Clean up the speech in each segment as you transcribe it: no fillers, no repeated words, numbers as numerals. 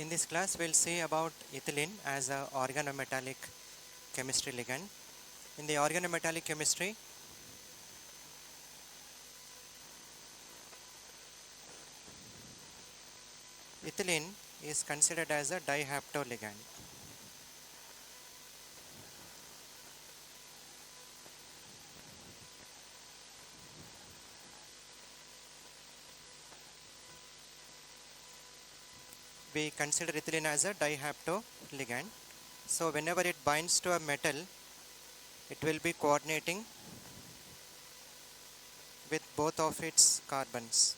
In this class, we'll see about ethylene as a organometallic chemistry ligand. In the organometallic chemistry, ethylene is considered as a dihapto ligand. We consider ethylene as a dihapto ligand. So whenever it binds to a metal, it will be coordinating with both of its carbons.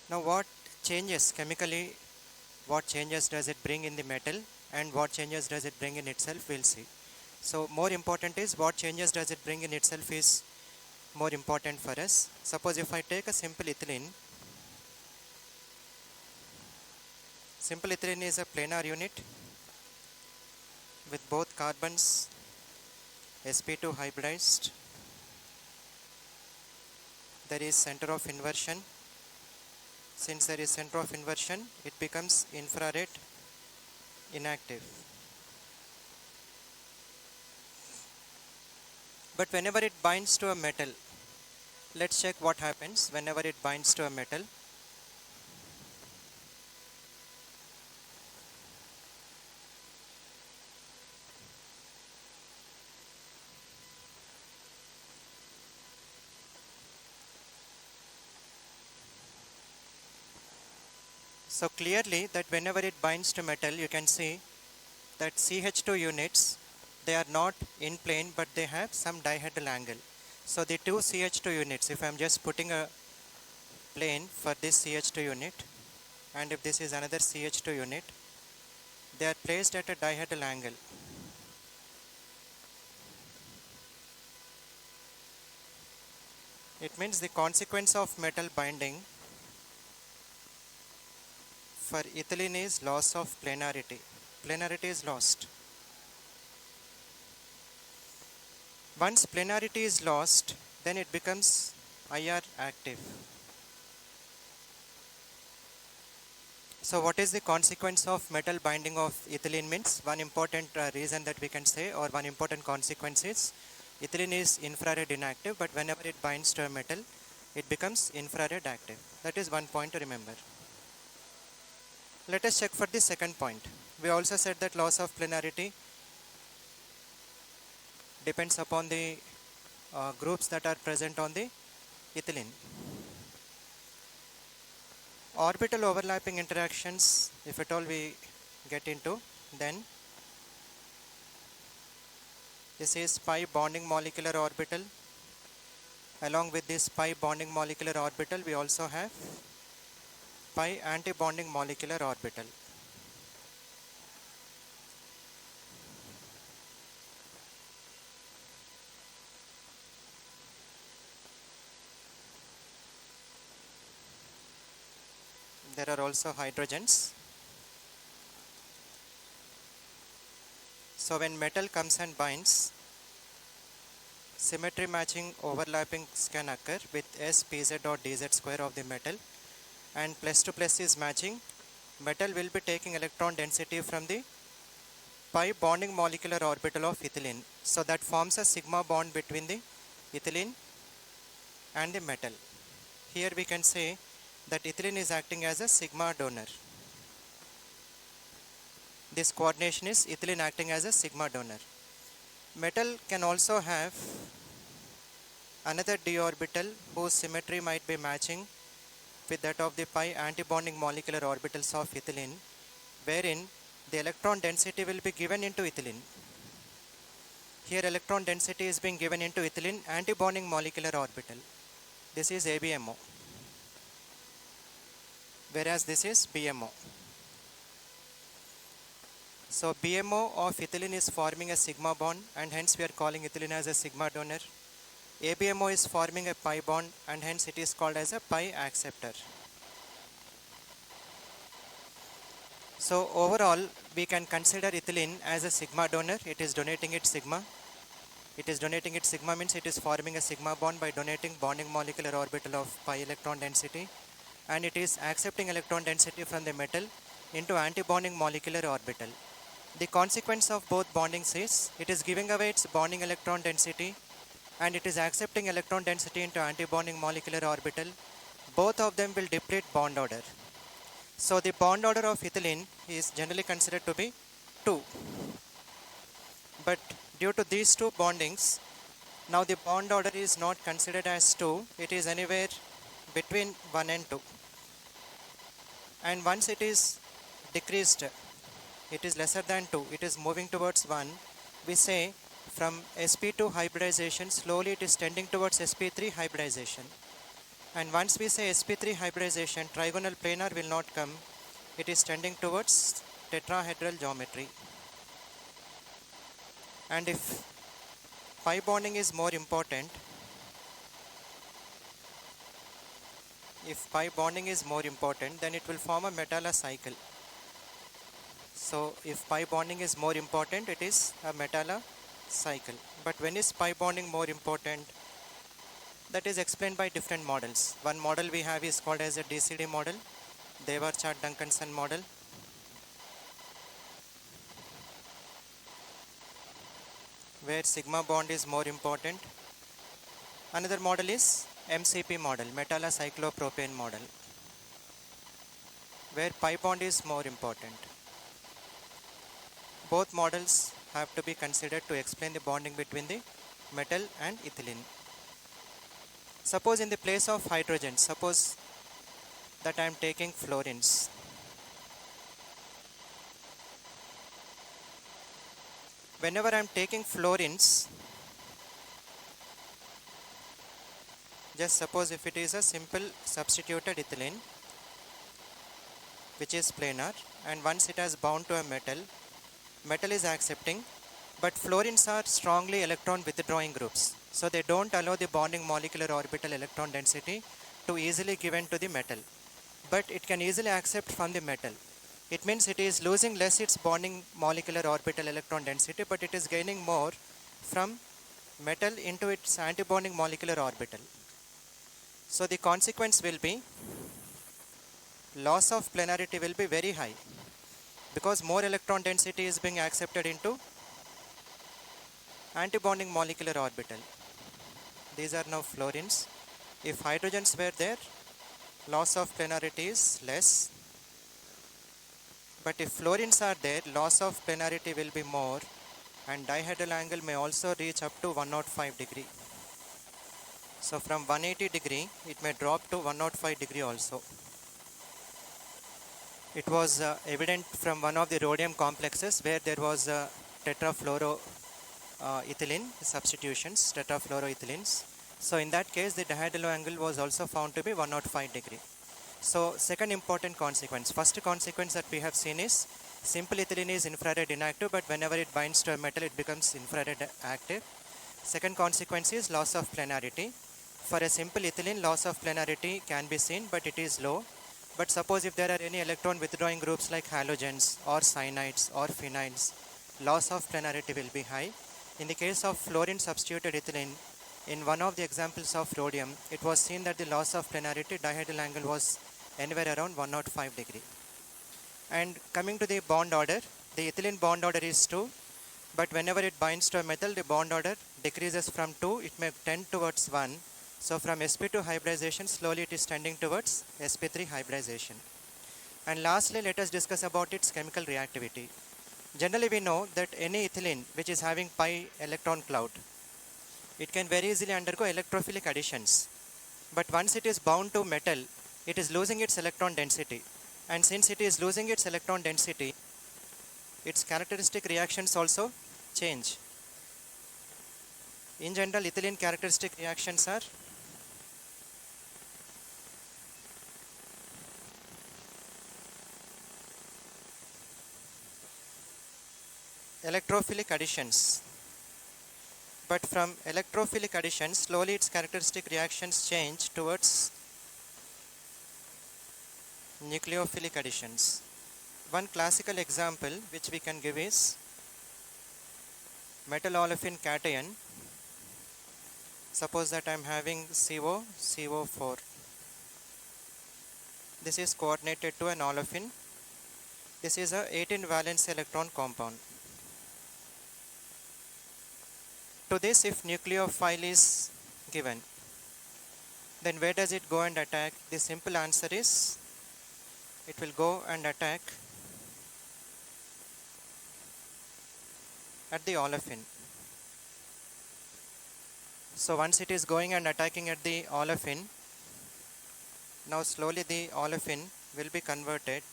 Now what changes chemically, what changes does it bring in the metal and what changes does it bring in itself, we'll see. So more important is what changes does it bring in itself is more important for us. Suppose if I take a simple ethylene, simple ethylene is a planar unit with both carbons sp2 hybridized. There is center of inversion. Since there is center of inversion, it becomes infrared inactive. But whenever it binds to a metal, let's check what happens whenever it binds to a metal. So clearly that whenever it binds to metal, you can see that CH2 units, they are not in plane, but they have some dihedral angle. So the two CH2 units, if I am just putting a plane for this CH2 unit, and if this is another CH2 unit, they are placed at a dihedral angle. It means the consequence of metal binding for ethylene is loss of planarity. Planarity is lost. Once planarity is lost, then it becomes IR active. So what is the consequence of metal binding of ethylene means? One important reason that we can say, or one important consequence is ethylene is infrared inactive, but whenever it binds to a metal, it becomes infrared active. That is one point to remember. Let us check for the second point. We also said that loss of planarity depends upon the groups that are present on the ethylene. Orbital overlapping interactions, if at all we get into, then this is pi bonding molecular orbital. Along with this pi bonding molecular orbital, we also have pi anti-bonding molecular orbital. There are also hydrogens. So when metal comes and binds, symmetry matching overlappings can occur with S pz dot dz square of the metal, and plus to plus is matching. Metal will be taking electron density from the pi bonding molecular orbital of ethylene. So that forms a sigma bond between the ethylene and the metal. Here we can say that ethylene is acting as a sigma donor. This coordination is ethylene acting as a sigma donor. Metal can also have another d orbital whose symmetry might be matching with that of the pi antibonding molecular orbitals of ethylene, wherein the electron density will be given into ethylene. Here electron density is being given into ethylene antibonding molecular orbital. This is ABMO, whereas this is BMO. So BMO of ethylene is forming a sigma bond, and hence we are calling ethylene as a sigma donor. ABMO is forming a pi bond, and hence it is called as a pi acceptor. So overall, we can consider ethylene as a sigma donor. It is donating its sigma. It is donating its sigma means it is forming a sigma bond by donating bonding molecular orbital of pi electron density. and it is accepting electron density from the metal into antibonding molecular orbital. The consequence of both bondings is it is giving away its bonding electron density and it is accepting electron density into antibonding molecular orbital. Both of them will deplete bond order. So the bond order of ethylene is generally considered to be 2. But due to these two bondings, now the bond order is not considered as 2, it is anywhere between 1 and 2. And once it is decreased, it is lesser than 2, it is moving towards 1, we say from sp2 hybridization, slowly it is tending towards sp3 hybridization. And once we say sp3 hybridization, trigonal planar will not come, it is tending towards tetrahedral geometry. And if pi bonding is more important, then it will form a metalla cycle. So if pi bonding is more important, it is a metalla cycle. But when is pi bonding more important? That is explained by different models. One model we have is called as a DCD model, Dewar-Chart-Duncanson model. Where sigma bond is more important. Another model is MCP model, metallocyclopropane model, where pi bond is more important. Both models have to be considered to explain the bonding between the metal and ethylene. Suppose in the place of hydrogen, suppose that I am taking fluorines. Whenever I am taking fluorines, just suppose if it is a simple substituted ethylene, which is planar, and once it has bound to a metal is accepting, but fluorines are strongly electron withdrawing groups. So they don't allow the bonding molecular orbital electron density to easily given to the metal. But it can easily accept from the metal. It means it is losing less its bonding molecular orbital electron density, but it is gaining more from metal into its antibonding molecular orbital. So the consequence will be loss of planarity will be very high because more electron density is being accepted into antibonding molecular orbital. These are now fluorines. If hydrogens were there, loss of planarity is less. But if fluorines are there, loss of planarity will be more and dihedral angle may also reach up to 105 degree. So from 180 degree, it may drop to 105 degree also. It was evident from one of the rhodium complexes where there was tetrafluoroethylene substitutions, tetrafluoroethylenes. So in that case, the dihedral angle was also found to be 105 degree. So second important consequence. First consequence that we have seen is simple ethylene is infrared inactive, but whenever it binds to a metal, it becomes infrared active. Second consequence is loss of planarity. For a simple ethylene, loss of planarity can be seen, but it is low. But suppose if there are any electron withdrawing groups like halogens or cyanides or pheniles, loss of planarity will be high. In the case of fluorine substituted ethylene, in one of the examples of rhodium, it was seen that the loss of planarity dihedral angle was anywhere around 105 degree. And coming to the bond order, the ethylene bond order is 2, but whenever it binds to a metal, the bond order decreases from 2, it may tend towards 1. So from sp2 hybridization, slowly it is tending towards sp3 hybridization. And lastly, let us discuss about its chemical reactivity. Generally, we know that any ethylene which is having pi electron cloud, it can very easily undergo electrophilic additions. But once it is bound to metal, it is losing its electron density. And since it is losing its electron density, its characteristic reactions also change. In general, ethylene characteristic reactions are electrophilic additions. But from electrophilic additions, slowly its characteristic reactions change towards nucleophilic additions. One classical example which we can give is metal olefin cation. Suppose that I am having CO, CO4. This is coordinated to an olefin. This is a 18 valence electron compound. To this, if nucleophile is given, then where does it go and attack? The simple answer is it will go and attack at the olefin. So once it is going and attacking at the olefin, now slowly the olefin will be converted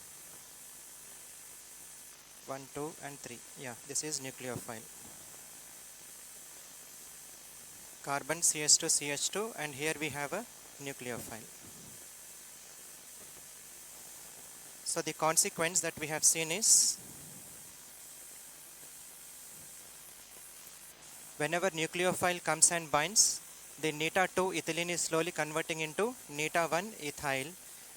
1, 2 and 3. Yeah, this is nucleophile. Carbon CH2 CH2, and here we have a nucleophile. So the consequence that we have seen is whenever nucleophile comes and binds, the neta-2 ethylene is slowly converting into neta-1 ethyl,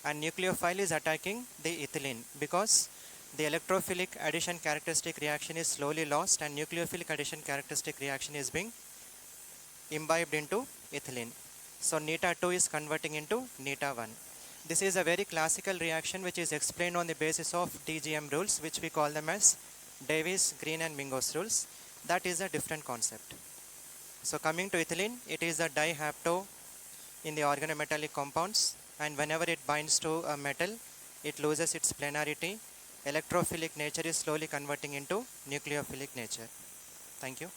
and nucleophile is attacking the ethylene because the electrophilic addition characteristic reaction is slowly lost and nucleophilic addition characteristic reaction is being imbibed into ethylene. So neta-2 is converting into neta-1. This is a very classical reaction which is explained on the basis of DGM rules, which we call them as Davis, Green and Mingo's rules. That is a different concept. So coming to ethylene, it is a dihapto in the organometallic compounds, and whenever it binds to a metal, it loses its planarity. Electrophilic nature is slowly converting into nucleophilic nature. Thank you.